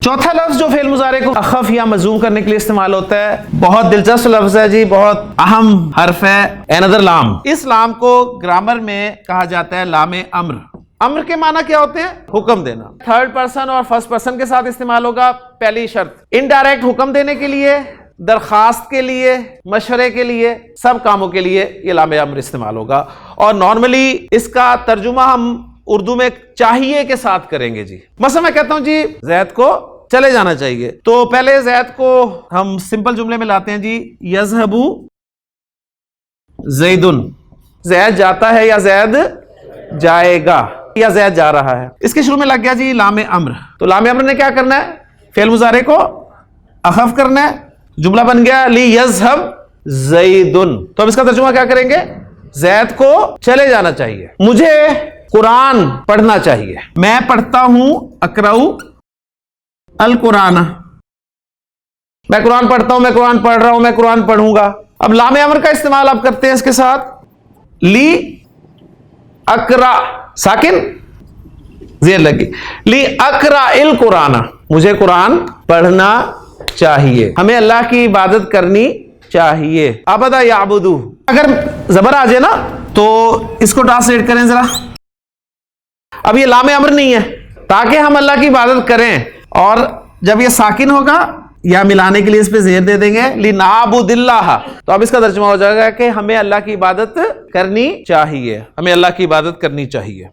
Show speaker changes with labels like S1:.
S1: چوتھا لفظ جو فعل مضارع کو اخف یا مضموم کرنے کے لیے استعمال ہوتا ہے، بہت دلچسپ لفظ ہے جی، بہت اہم حرف ہے، another لام۔ اس لام کو گرامر میں کہا جاتا ہے لام امر۔ امر کے معنی کیا ہوتے ہیں؟ حکم دینا۔ تھرڈ پرسن اور فرسٹ پرسن کے ساتھ استعمال ہوگا۔ پہلی شرط، انڈائریکٹ حکم دینے کے لیے، درخواست کے لیے، مشورے کے لیے، سب کاموں کے لیے یہ لام امر استعمال ہوگا۔ اور نارملی اس کا ترجمہ ہم اردو میں چاہیے کے ساتھ کریں گے جی۔ مثلا میں کہتا ہوں جی زید کو چلے جانا چاہیے، تو پہلے زید کو ہم سمپل جملے میں لاتے ہیں جی، یذهب زید، زید جاتا ہے یا زید جائے گا یا زید جا رہا ہے۔ اس کے شروع میں لگ گیا جی لام امر، تو لام امر نے کیا کرنا ہے؟ فعل مضارع کو اخف کرنا ہے۔ جملہ بن گیا لیذهب زید، تو اب اس کا ترجمہ کیا کریں گے؟ زید کو چلے جانا چاہیے، مجھے قرآن پڑھنا چاہیے، میں پڑھتا ہوں، اقرأ القرآن، میں قرآن پڑھتا ہوں، میں قرآن پڑھ رہا ہوں، میں قرآن پڑھوں گا۔ اب لام امر کا استعمال آپ کرتے ہیں اس کے ساتھ، لی اقرأ، ساکن زیر لگی، لی اقرأ القرآن، مجھے قرآن پڑھنا چاہیے، ہمیں اللہ کی عبادت کرنی چاہیے۔ عبدہ یعبدو، اگر زبر آ جائے نا تو اس کو ٹرانسلیٹ کریں ذرا۔ اب یہ لام امر نہیں ہے تاکہ ہم اللہ کی عبادت کریں، اور جب یہ ساکن ہوگا یا ملانے کے لیے اس پہ زیر دے دیں گے لنعبد اللہ، تو اب اس کا ترجمہ ہو جائے گا کہ ہمیں اللہ کی عبادت کرنی چاہیے، ہمیں اللہ کی عبادت کرنی چاہیے۔